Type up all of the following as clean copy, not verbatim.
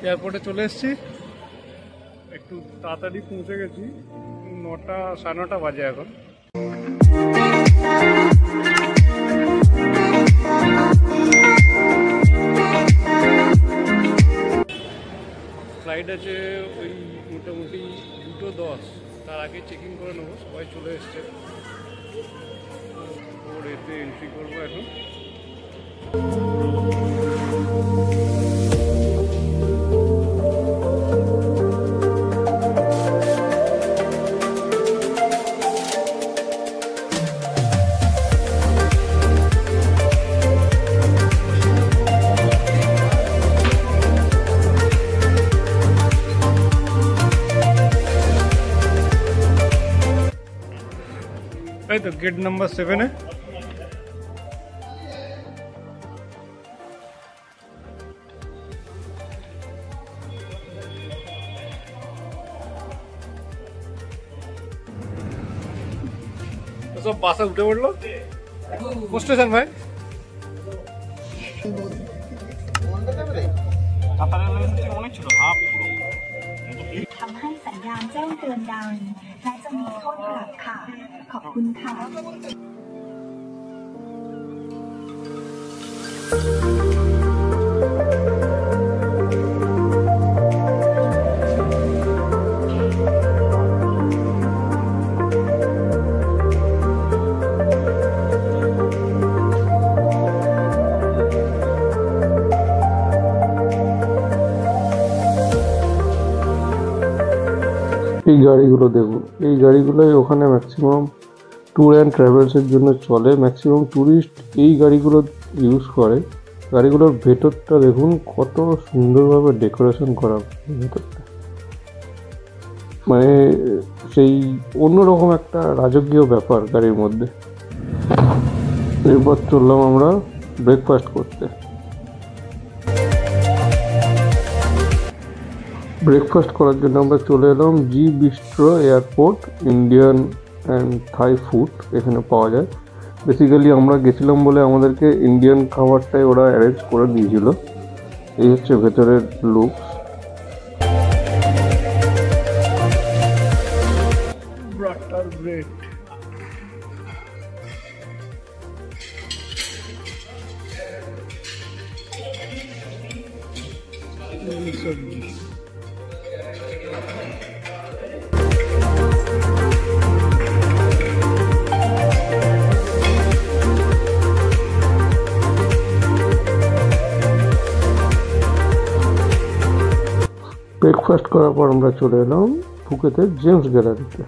এয়ারপোর্টে চলে এসেছি, একটু তাড়াতাড়ি পৌঁছে গেছি, 9টা সাড়ে 9টা বাজে এখন। ফ্লাইট আছে ওই মোটামুটি 2:10, তার আগে চেকিং করে নেবো। সবাই চলে এসছে, ওর এতে এন্ট্রি করবো এখন। तो गेट नंबर 7 है। तो सब बासा उठे पड़लो स्टेशन भाई।ทำให้สัญญาณแจ้งเตือนดังและจะมีโทษปรับค่ะขอบคุณค่ะএই গাড়িগুলো দেখুন, এই গাড়িগুলোই ওখানে ম্যাক্সিমাম ট্যুর অ্যান্ড ট্রাভেলসের জন্য চলে। ম্যাক্সিমাম ট্যুরিস্ট এই গাড়িগুলো ইউজ করে। গাড়িগুলোর ভেতরটা দেখুন কত সুন্দরভাবে ডেকোরেশন করা, ভেতরটা মানে সেই অন্যরকম একটা রাজকীয় ব্যাপার গাড়ির মধ্যে। এরপর চললাম আমরা ব্রেকফাস্ট করতে। ব্রেকফাস্ট করার জন্য আমরা চলে এলাম জি bistro airport. Indian and Thai food এখানে পাওয়া যায়। বেসিক্যালি আমরা গেছিলাম বলে আমাদেরকে ইন্ডিয়ান খাবারটাই ওরা অ্যারেঞ্জ করে দিয়েছিল। এই হচ্ছে ভেতরের লুক। বাটার ব্রেড, সবজি। ব্রেকফাস্ট করার পর আমরা চলে এলাম ফুকেতের জেমস গ্যালারিতে।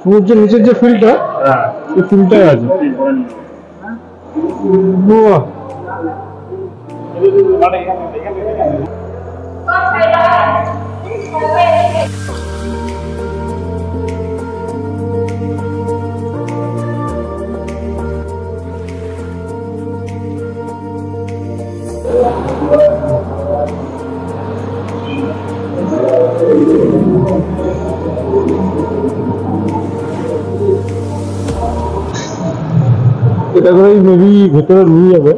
সমুদ্রের নিচের যে ফিল্ডটা, এই ফিল্ডটাই আছে। এটা করেই মেবি ভেতরে নিয়ে যাবে।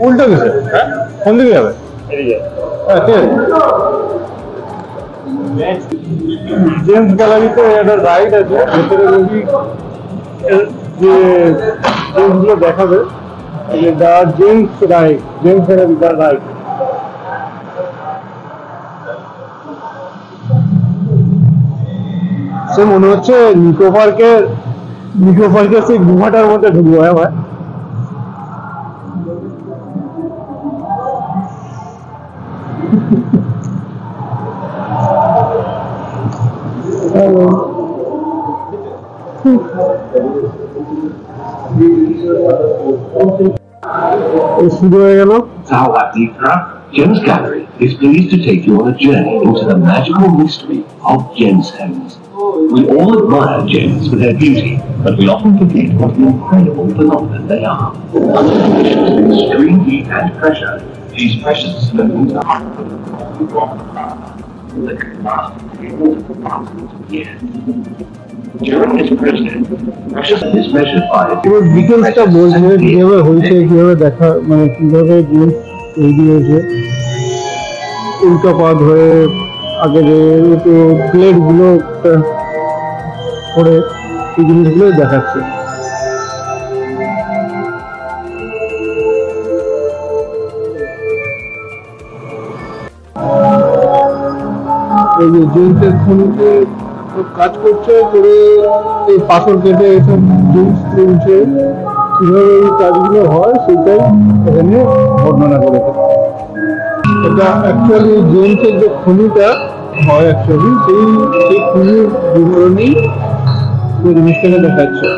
উল্টো গেছে, হ্যাঁ কোন দিকে যাবে? জেমস গ্যালারিতে একটা রাইড আছে, ভেতরে যে জেমসগুলো দেখাবে, the gems ride, gems gallery the ride. সে মনে হচ্ছে নিকো পার্কের সেই গুহাটার মধ্যে ঢুকবো। হ্যাঁ ভাই, শুরু হয়ে গেল। Sawadika, Gems Gallery is pleased to take you on a journey into the magical mystery of gemstones. We all admire gems for their beauty, but we often forget what an incredible phenomenon they are. Under conditions of extreme heat and pressure, these precious stones are that can last for thousands of years. During this process, precious is measured by এবার ডিটেলসটা বলছে কিভাবে হয়েছে, কিভাবে দেখা মানে কিভাবে জিনিস তৈরি হয়েছে, উল্টো পা ধরে আগে যে প্লেটগুলো করে এই জিনিসগুলো দেখাচ্ছে। এই যে জিন্সের খনিতে কাজ করছে করে এই পাথর কেটে এসব জিনিস তুলছে, কিভাবে এই কাজগুলো হয় সেটাই এখানে বর্ণনা করেছে। এটা অ্যাকচুয়ালি জিন্সের যে খনিটা হয় অ্যাকচুয়ালি সেই খনির বিবরণী এই জিনিসটাকে দেখাচ্ছে।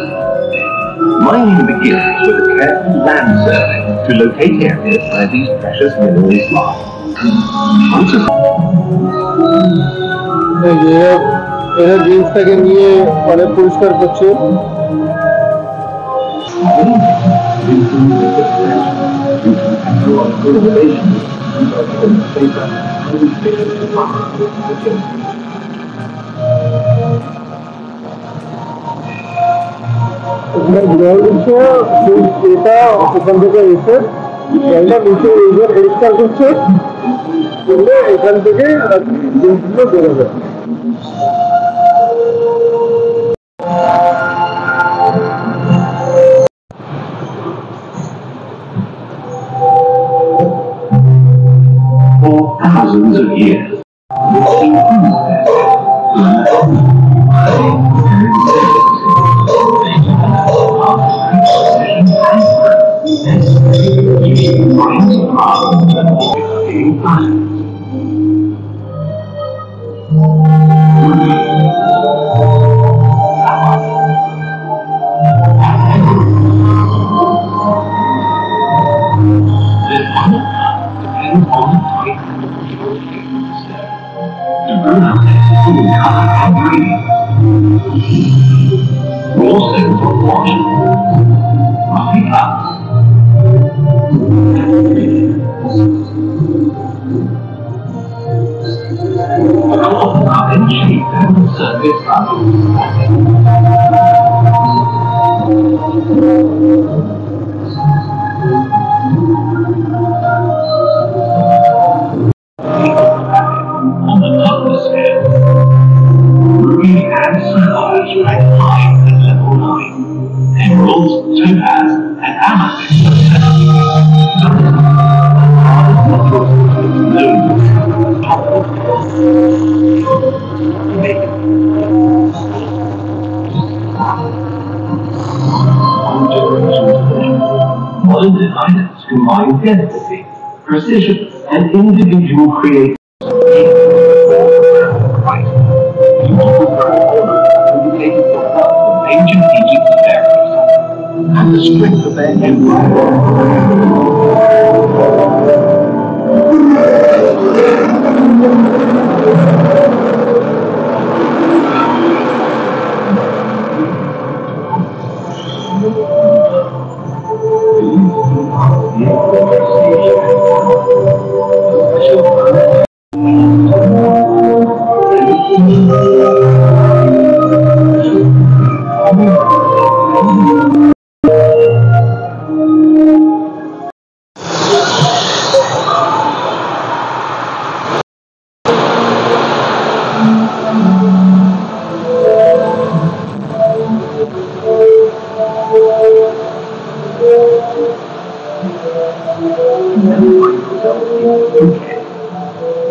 mining begins with a careful land survey to locate areas where these precious minerals lie. Once এই যে এরা জিন্সটাকে নিয়ে অনেক পরিষ্কার করছে। এটা ওখান থেকে এসে নিচে এইবার পরিষ্কার করছে, এখান থেকে জিনিসগুলো বেরোবে। for thousands of years. Raw stones are washed, roughly cut. The cloth are then shaped and the surface on the toughness scale. Ruby and sapphires rank high at level 9. Emeralds, topaz, and amethyst are modern designers combine density, precision, and individual creativity. Beautiful ornaments indicated the wealth of ancient Egypt's pharaohs and the strength of their empire.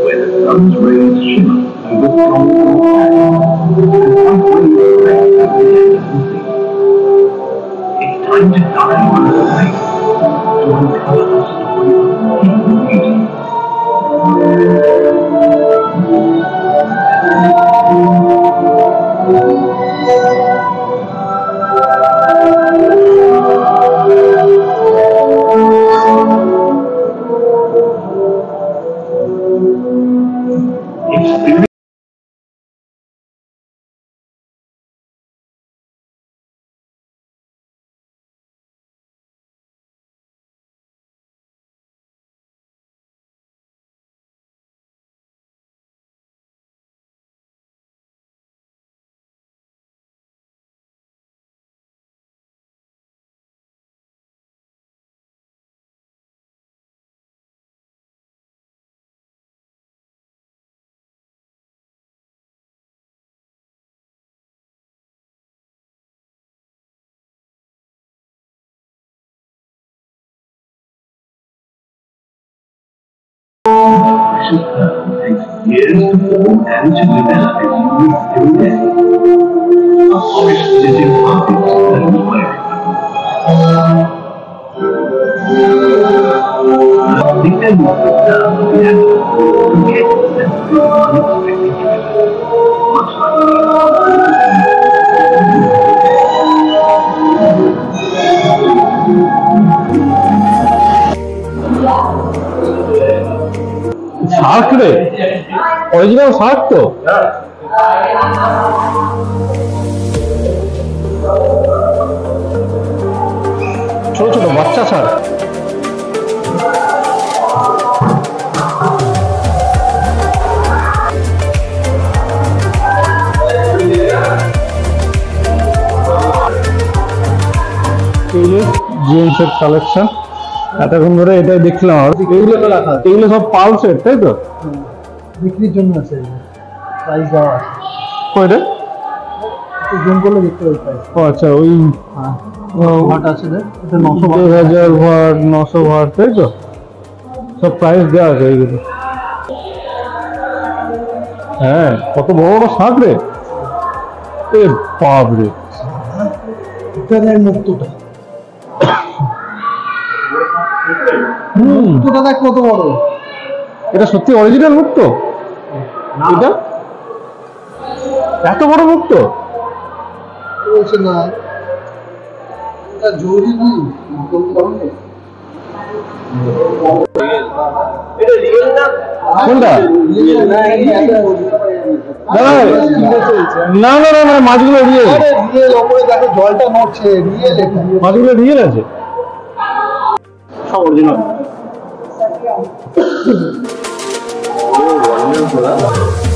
Where the sun's rays shimmer over strong it's time to dive into the lake to uncover the story of hidden beauty. precious pearl takes years to form and to develop its unique every day. A polished sitting perfect and wearing. The end of the term of the animal to get the sense of unexpected treasure. Much like Shark রে, original Shark তো। ছোট ছোট বাচ্চা Shark. জেমসের collection এতক্ষণ ধরে এটাই দেখলাম। আর এগুলো সব পাল সেট, তাই তো? বিক্রির জন্য আছে, প্রাইস দেওয়া আছে। কয়টা জুম করলে দেখতে পাই প্রাইস। ও আচ্ছা, ওই ওয়াট আছে রে, এটা 900 2000 ওয়াট 900 ওয়াট, তাই তো? সব প্রাইস দেওয়া আছে এইগুলো। হ্যাঁ, কত বড় বড় শাক রে, এ বাপ রে। এটার মুক্তটা, মুক্তটা দেখ কত বড়। এটা সত্যি অরিজিনাল মুক্ত? এটা এত বড় মুক্ত বলছে না, এটা জরুরি কি কোনটা? না না না, মাছগুলো রিয়েল। রিয়েল ওপরে দেখো জলটা নড়ছে, রিয়েল এটা। মাছগুলো রিয়েল আছে সব অরিজিনাল।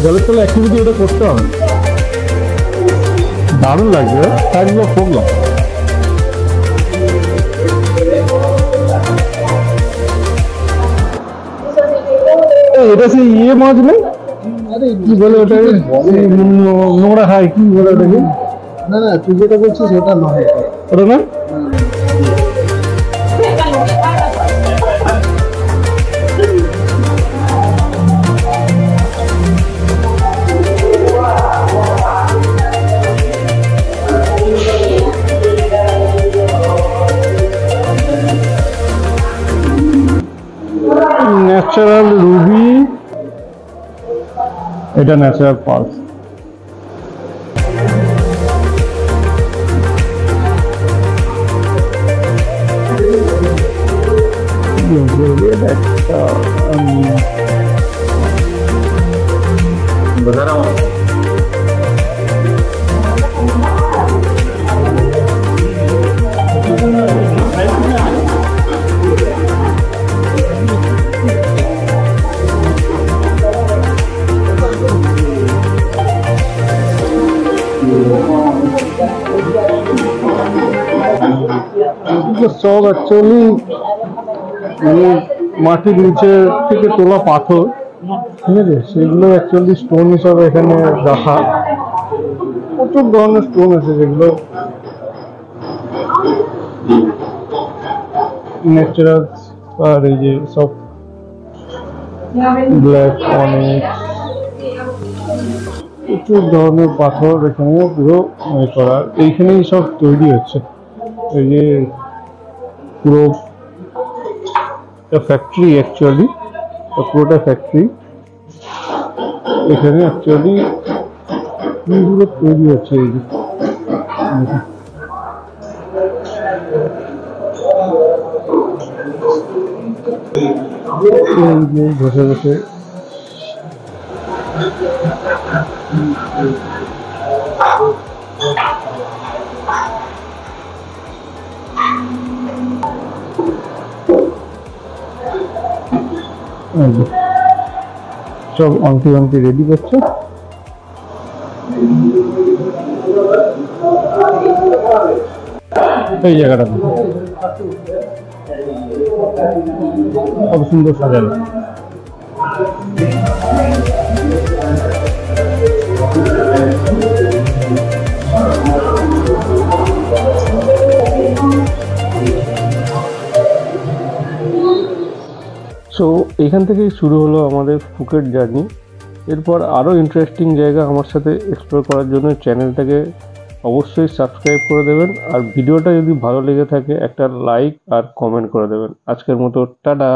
জলের তলে অ্যাক্টিভিটি এটা করতে হবে, দারুণ লাগবে। সাইজগুলো খুব লম্বা। এটা সেই ইয়ে মাছ নেই, কি বলে ওটা, নোংরা খায়, কি বলে ওটাকে? না না, তুই যেটা বলছিস ওটা নয়, ওটা না? ন্যাচারাল রুবি, এটা ন্যাচারাল পার্স। সব অ্যাকচুয়ালি মাটির নিচে থেকে তোলা পাথর, ঠিক আছে? সেগুলো অ্যাকচুয়ালি স্টোন হিসাবে এখানে রাখা। প্রচুর ধরনের স্টোন আছে যেগুলো ন্যাচারাল। আর এই যে সব ব্ল্যাক অনেক প্রচুর ধরনের পাথর এখানে পুরো করা। এইখানেই সব তৈরি হচ্ছে। এই যে পুরো ফ্যাক্টরি, অ্যাকচুয়ালি পুরোটা ফ্যাক্টরি। এখানে অ্যাকচুয়ালি পুরো তৈরি হচ্ছে। এই যে বসে বসে সব আংটি আংটি রেডি করছে। এই জায়গাটা কত সুন্দর সাজানো। সো এইখান থেকেই শুরু হলো আমাদের ফুকেট জার্নি। এরপর আরও ইন্টারেস্টিং জায়গা আমার সাথে এক্সপ্লোর করার জন্য চ্যানেলটাকে অবশ্যই সাবস্ক্রাইব করে দেবেন, আর ভিডিওটা যদি ভালো লেগে থাকে একটা লাইক আর কমেন্ট করে দেবেন। আজকের মতো টাটা।